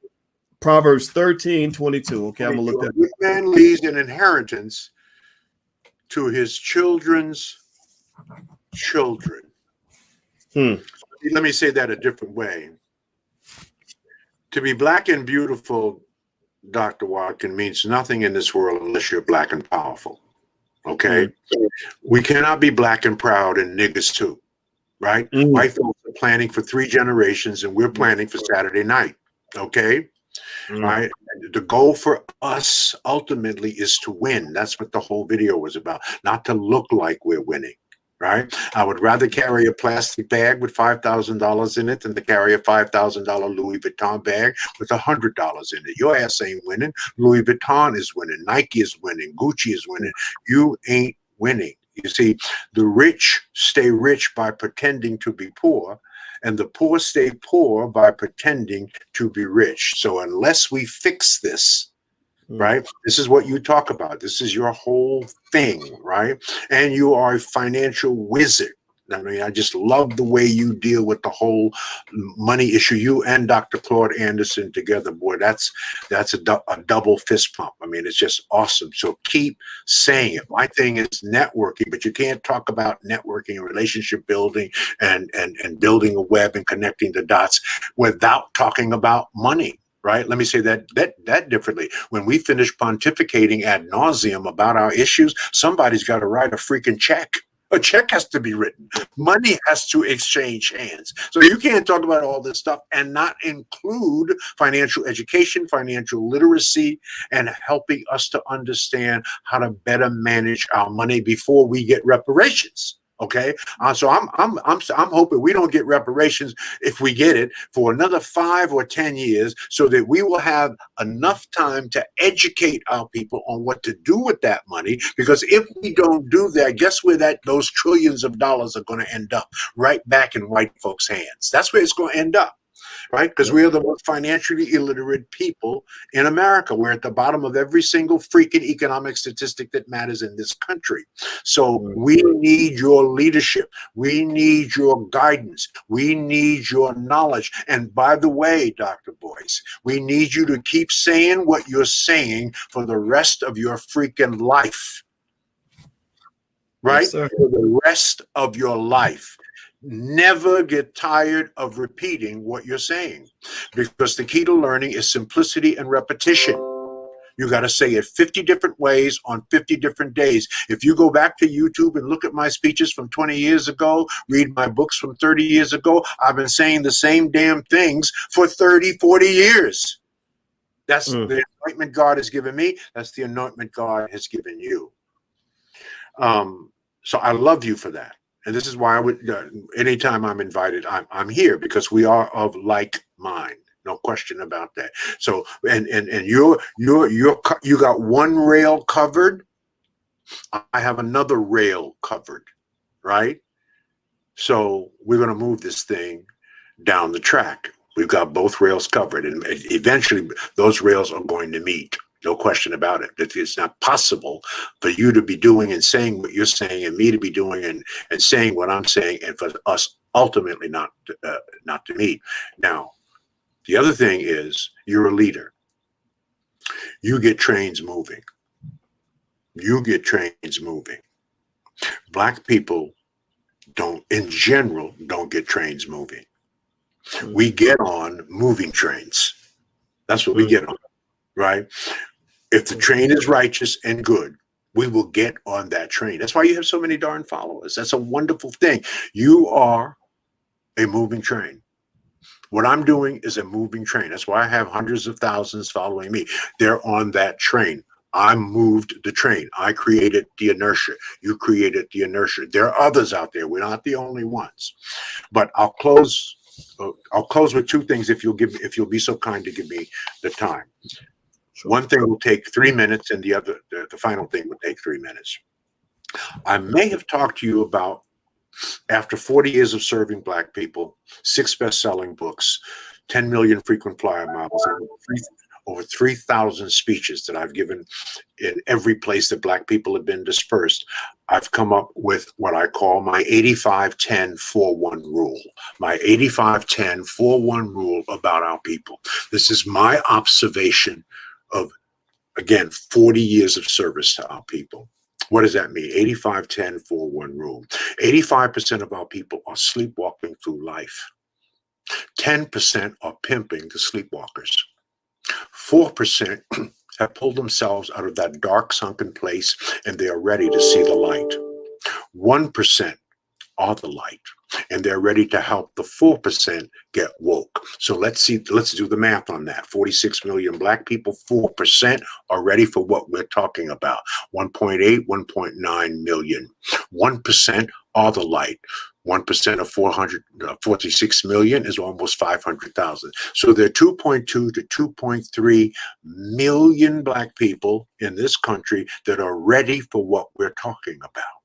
Proverbs 13:22. Okay, I'm gonna look that. A good man leaves an inheritance to his children's children. Let me say that a different way. To be black and beautiful, Dr. Watkin, means nothing in this world unless you're black and powerful. Okay? We cannot be black and proud and niggas too, right? White folks are planning for 3 generations and we're planning for Saturday night. Okay? Right? The goal for us ultimately is to win. That's what the whole video was about. Not to look like we're winning. Right? I would rather carry a plastic bag with $5,000 in it than to carry a $5,000 Louis Vuitton bag with $100 in it. Your ass ain't winning. Louis Vuitton is winning. Nike is winning. Gucci is winning. You ain't winning. You see, the rich stay rich by pretending to be poor, and the poor stay poor by pretending to be rich. So unless we fix this, right? This is what you talk about. This is your whole thing, right? And you are a financial wizard. I mean, I just love the way you deal with the whole money issue. You and Dr. Claude Anderson together, boy, that's a double fist pump. I mean, it's just awesome. So keep saying it. My thing is networking, but you can't talk about networking and relationship building and building a web and connecting the dots without talking about money. Right? Let me say that differently. When we finish pontificating ad nauseum about our issues, somebody's got to write a freaking check. A check has to be written. Money has to exchange hands. So you can't talk about all this stuff and not include financial education, financial literacy, and helping us to understand how to better manage our money before we get reparations. Okay, so I'm hoping we don't get reparations if we get it for another 5 or 10 years, so that we will have enough time to educate our people on what to do with that money. Because if we don't do that, guess where those trillions of dollars are going to end up? Right back in white folks' hands. That's where it's going to end up. Right? Because we are the most financially illiterate people in America. We're at the bottom of every single freaking economic statistic that matters in this country. So we need your leadership. We need your guidance. We need your knowledge. And by the way, Dr. Boyce, we need you to keep saying what you're saying for the rest of your freaking life. Right? Yes, sir. For the rest of your life. Never get tired of repeating what you're saying, because the key to learning is simplicity and repetition. You got to say it 50 different ways on 50 different days. If you go back to YouTube and look at my speeches from 20 years ago, read my books from 30 years ago, I've been saying the same damn things for 30, 40 years. That's the anointment God has given me. That's the anointment God has given you. So I love you for that. And this is why I would, anytime I'm invited, I'm here, because we are of like mind. No question about that. So, and you got one rail covered. I have another rail covered, right? So we're going to move this thing down the track. We've got both rails covered, and eventually those rails are going to meet. No question about it. It's not possible for you to be doing and saying what you're saying, and me to be doing and saying what I'm saying, and for us ultimately not to meet. Now, the other thing is, you're a leader. You get trains moving. You get trains moving. Black people don't, in general, don't get trains moving. We get on moving trains. That's what we get on, right? If the train is righteous and good, we will get on that train. That's why you have so many darn followers. That's a wonderful thing. You are a moving train. What I'm doing is a moving train. That's why I have hundreds of thousands following me. They're on that train. I moved the train. I created the inertia. You created the inertia. There are others out there. We're not the only ones. But I'll close with two things if you'll be so kind to give me the time. Sure. One thing will take 3 minutes, and the final thing will take 3 minutes. I may have talked to you about, after 40 years of serving Black people, 6 best-selling books, 10 million frequent flyer miles, over 3,000 speeches that I've given in every place that Black people have been dispersed, I've come up with what I call my 85-10-4-1 rule. My 85-10-4-1 rule about our people. This is my observation of, again, 40 years of service to our people. What does that mean? 85-10-4-1 rule. 85% of our people are sleepwalking through life. 10% are pimping the sleepwalkers. 4% have pulled themselves out of that dark, sunken place, and they are ready to see the light. 1% are the light, and they're ready to help the 4% get woke. So let's do the math on that. 46 million Black people, 4% are ready for what we're talking about. 1.8, 1.9 million. 1% are the light. 1% of 446 million is almost 500,000. So there are 2.2 to 2.3 million Black people in this country that are ready for what we're talking about.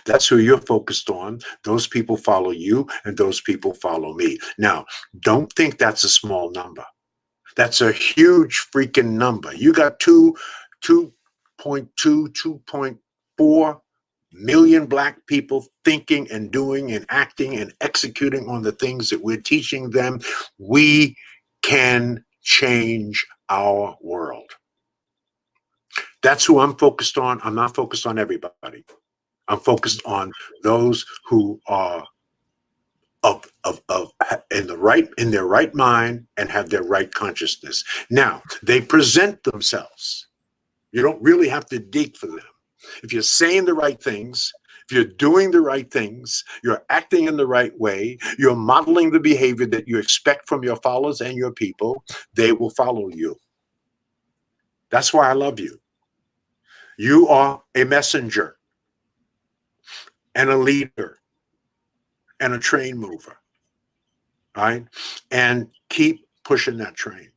That's who you're focused on. Those people follow you, and those people follow me. Now, don't think that's a small number. That's a huge freaking number. You got 2.2, 2.4 million Black people thinking and doing and acting and executing on the things that we're teaching them. We can change our world. That's who I'm focused on. I'm not focused on everybody. I'm focused on those who are in their right mind and have their right consciousness. Now, they present themselves. You don't really have to dig for them. If you're saying the right things, if you're doing the right things, you're acting in the right way, you're modeling the behavior that you expect from your followers and your people, they will follow you. That's why I love you. You are a messenger and a leader and a train mover, right? And keep pushing that train.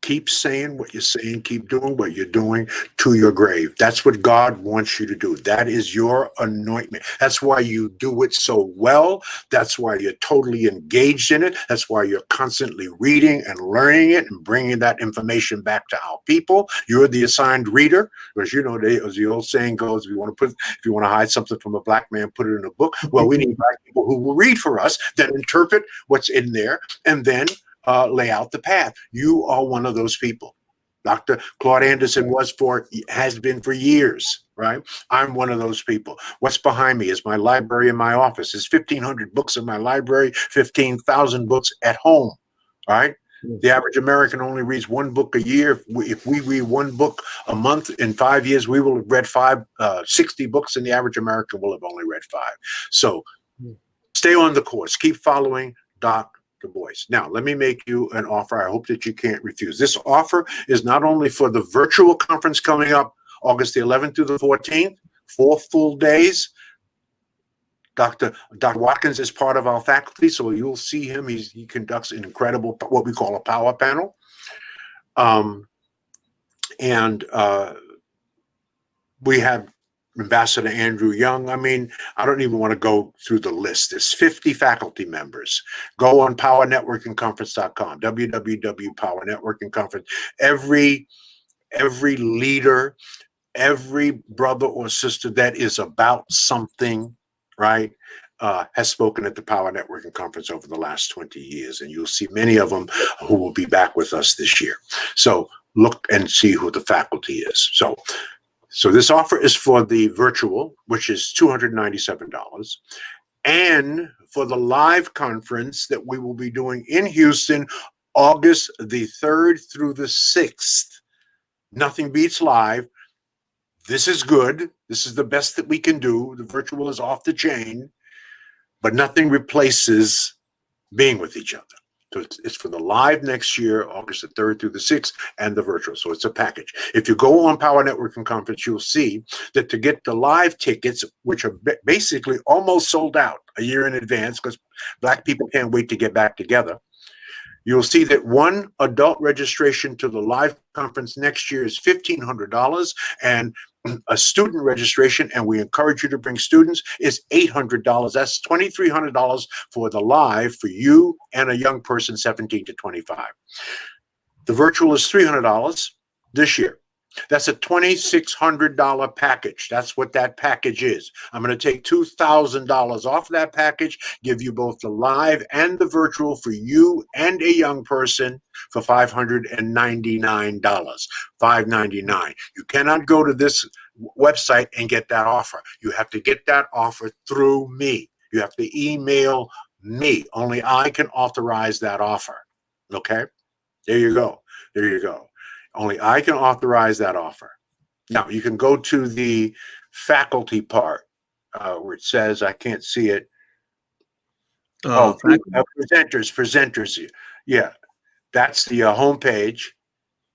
Keep saying what you're saying. Keep doing what you're doing to your grave. That's what God wants you to do. That is your anointment. That's why you do it so well. That's why you're totally engaged in it. That's why you're constantly reading and learning it and bringing that information back to our people. You're the assigned reader, because you know, as the old saying goes, if you want to hide something from a Black man, put it in a book. Well, we need Black people who will read for us, then interpret what's in there, and then lay out the path. You are one of those people. Dr. Claude Anderson has been for years, right? I'm one of those people. What's behind me is my library in my office. There's 1,500 books in my library, 15,000 books at home, all right? The average American only reads one book a year. If we read one book a month, in 5 years, we will have read 60 books, and the average American will have only read 5. So stay on the course. Keep following Dr. Boyce. Now, let me make you an offer I hope that you can't refuse. This offer is not only for the virtual conference coming up August the 11th through the 14th, 4 full days. Dr. Watkins is part of our faculty, so you'll see him. He conducts an incredible, what we call a power panel. We have Ambassador Andrew Young. I mean, I don't even want to go through the list. There's 50 faculty members. Go on powernetworkingconference.com, www.powernetworkingconference. Every leader, every brother or sister that is about something, right, has spoken at the Power Networking Conference over the last 20 years. And you'll see many of them who will be back with us this year. So look and see who the faculty is. So So this offer is for the virtual, which is $297, and for the live conference that we will be doing in Houston, August the 3rd through the 6th. Nothing beats live. This is good. This is the best that we can do. The virtual is off the chain, but nothing replaces being with each other. So it's for the live next year, August the 3rd through the 6th, and the virtual. So it's a package. If you go on Power Networking Conference, you'll see that to get the live tickets, which are basically almost sold out a year in advance because Black people can't wait to get back together, you'll see that one adult registration to the live conference next year is $1,500, and a student registration, and we encourage you to bring students, is $800. That's $2,300 for the live for you and a young person 17 to 25. The virtual is $300 this year. That's a $2,600 package. That's what that package is. I'm going to take $2,000 off that package, give you both the live and the virtual for you and a young person for $599. $599. You cannot go to this website and get that offer. You have to get that offer through me. You have to email me. Only I can authorize that offer. Okay? There you go. There you go. Only I can authorize that offer. Now, you can go to the faculty part where it says, I can't see it. Presenters. Yeah, that's the homepage.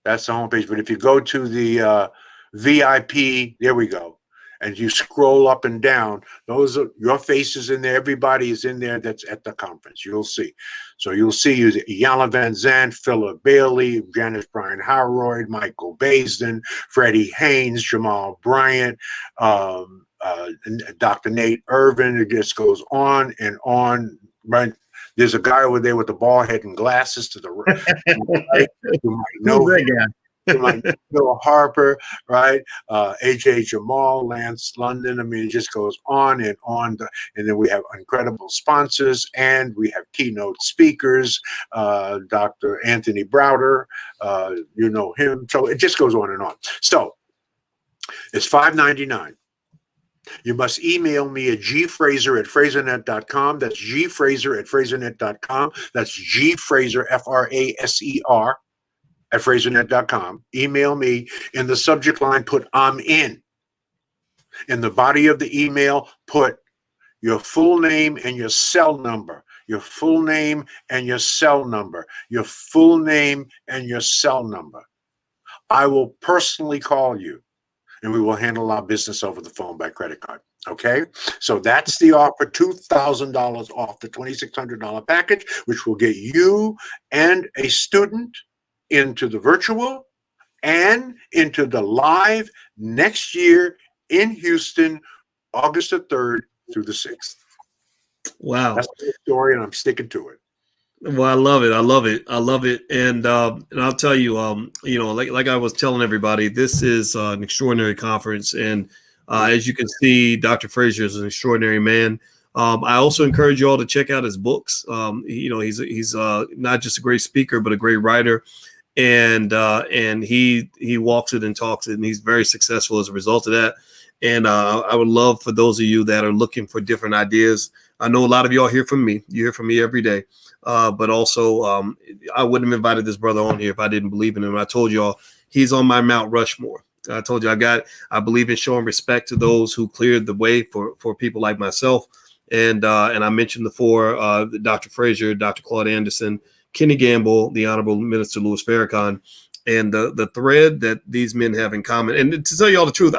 That's the homepage. But if you go to the VIP, there we go. And you scroll up and down, those are your faces in there. Everybody is in there that's at the conference. You'll see. So you'll see Yana Van Zandt, Philip Bailey, Janice Bryan Howroyd, Michael Baisden, Freddie Haynes, Jamal Bryant, Dr. Nate Irvin. It just goes on and on. Right? There's a guy over there with the bald head and glasses to the right. You might know that guy. Like Bill Harper, right? AJ Jamal, Lance London. I mean, it just goes on and on. And then we have incredible sponsors, and we have keynote speakers. Dr. Anthony Browder, you know him. So it just goes on and on. So it's $599. You must email me at gfraser@frasernet.com. That's gfraser@frasernet.com. That's gfraser, Fraser, at frasernet.com. Email me. In the subject line, put I'm in. In the body of the email, put your full name and your cell number. Your full name and your cell number. Your full name and your cell number. I will personally call you, and we will handle our business over the phone by credit card. Okay? So that's the offer, $2,000 off the $2,600 package, which will get you and a student into the virtual and into the live next year in Houston, August the 3rd through the 6th. Wow. That's the story, and I'm sticking to it. Well, I love it. I love it. I love it. And I'll tell you, you know, like I was telling everybody, this is an extraordinary conference. And as you can see, Dr. Fraser is an extraordinary man. I also encourage you all to check out his books. You know, he's not just a great speaker, but a great writer. And he walks it and talks it, and he's very successful as a result of that. And I would love for those of you that are looking for different ideas. I know a lot of y'all hear from me. You hear from me every day. But also, I wouldn't have invited this brother on here if I didn't believe in him. I told y'all he's on my Mount Rushmore. I told you I believe in showing respect to those who cleared the way for people like myself. And I mentioned before Dr. Fraser, Dr. Claude Anderson, Kenny Gamble, the Honorable Minister Louis Farrakhan, and the thread that these men have in common. And to tell you all the truth,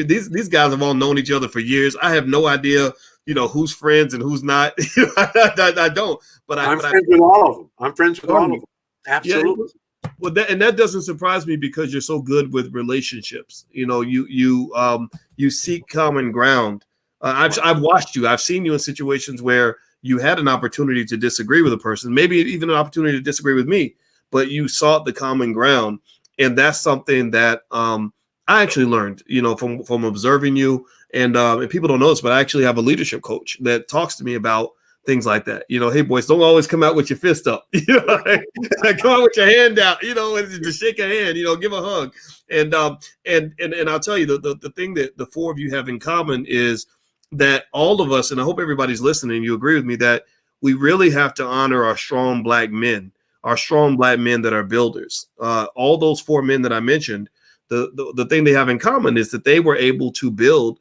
these guys have all known each other for years. I have no idea, you know, who's friends and who's not. I don't. But I'm friends with all of them. I'm friends with all of them. Absolutely. Yeah, well, that doesn't surprise me because you're so good with relationships. You know, you seek common ground. I've watched you. I've seen you in situations where you had an opportunity to disagree with a person, maybe even an opportunity to disagree with me, but you sought the common ground. And that's something that I actually learned, you know, from observing you. And people don't know this, but I actually have a leadership coach that talks to me about things like that. Hey boys, don't always come out with your fist up. Like, come out with your hand out. And to shake a hand. Give a hug. And I'll tell you the thing that the four of you have in common is that all of us, and I hope everybody's listening, you agree with me that we really have to honor our strong black men that are builders. All those four men that I mentioned, the thing they have in common is that they were able to build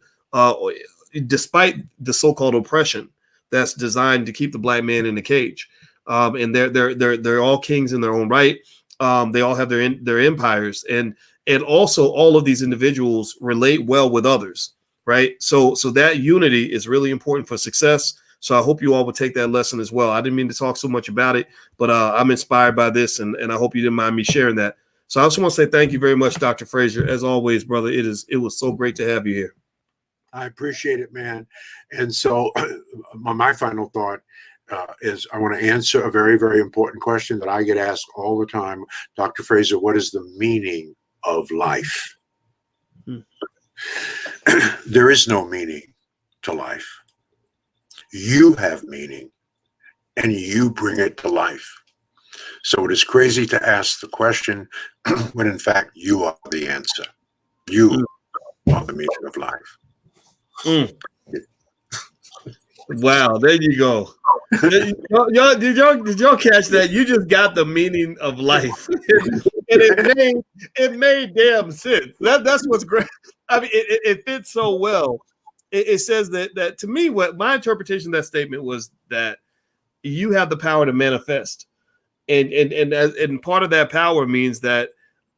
despite the so-called oppression that's designed to keep the black man in the cage. And they're all kings in their own right. They all have their empires, and also all of these individuals relate well with others, right? So that unity is really important for success. So I hope you all will take that lesson as well. I didn't mean to talk so much about it, but I'm inspired by this, and I hope you didn't mind me sharing that. So I just want to say thank you very much, Dr. Frazier. As always, brother, it was so great to have you here. I appreciate it, man. And so my final thought is I want to answer a very, very important question that I get asked all the time. Dr. Frazier, what is the meaning of life? There is no meaning to life. You have meaning, and you bring it to life. So it is crazy to ask the question when in fact you are the answer. You are the meaning of life. Wow, there you go. Did y'all catch that? You just got the meaning of life. And it made damn sense. That's what's great. I mean, it fits so well. It says that to me, what my interpretation of that statement was that you have the power to manifest. And part of that power means that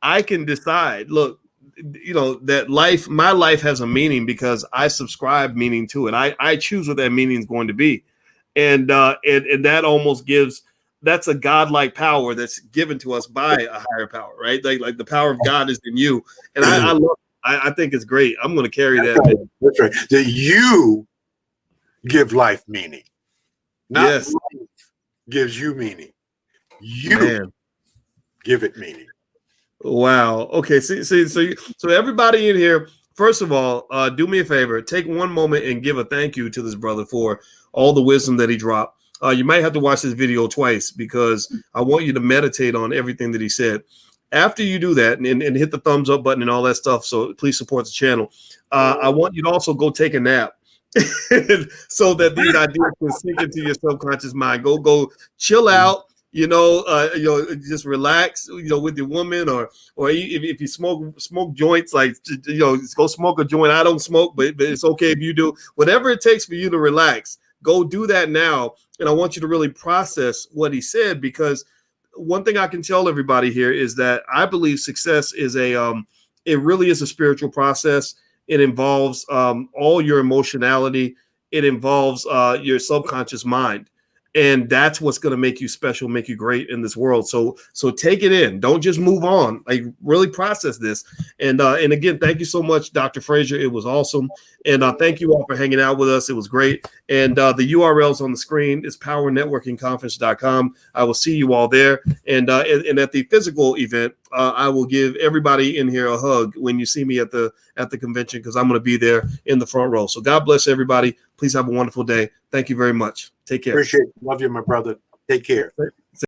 I can decide, look, that my life has a meaning because I subscribe meaning to it. I choose what that meaning is going to be. And that almost that's a godlike power that's given to us by a higher power, right? Like the power of God is in you. And I love it. I think it's great. I'm going to carry that. That's right. That you give life meaning. Not yes. Life gives you meaning. You give it meaning. Wow. Okay. So everybody in here, first of all, do me a favor. Take one moment and give a thank you to this brother for all the wisdom that he dropped. You might have to watch this video twice because I want you to meditate on everything that he said. After you do that and hit the thumbs up button and all that stuff, so please support the channel. I want you to also go take a nap so that these ideas can sink into your subconscious mind. Go chill out. Just relax, with your woman, or if you smoke joints, like, go smoke a joint. I don't smoke, but it's okay if you do. Whatever it takes for you to relax, go do that now. And I want you to really process what he said, because one thing I can tell everybody here is that I believe success is it really is a spiritual process. It involves all your emotionality. It involves your subconscious mind. And that's what's going to make you special, make you great in this world. So take it in. Don't just move on. Like, really process this. And again, thank you so much, Dr. Frazier. It was awesome. And thank you all for hanging out with us. It was great. And the URLs on the screen is powernetworkingconference.com. I will see you all there. And at the physical event, I will give everybody in here a hug when you see me at the convention, because I'm going to be there in the front row. So God bless everybody. Please have a wonderful day. Thank you very much. Take care. Appreciate it. Love you, my brother. Take care.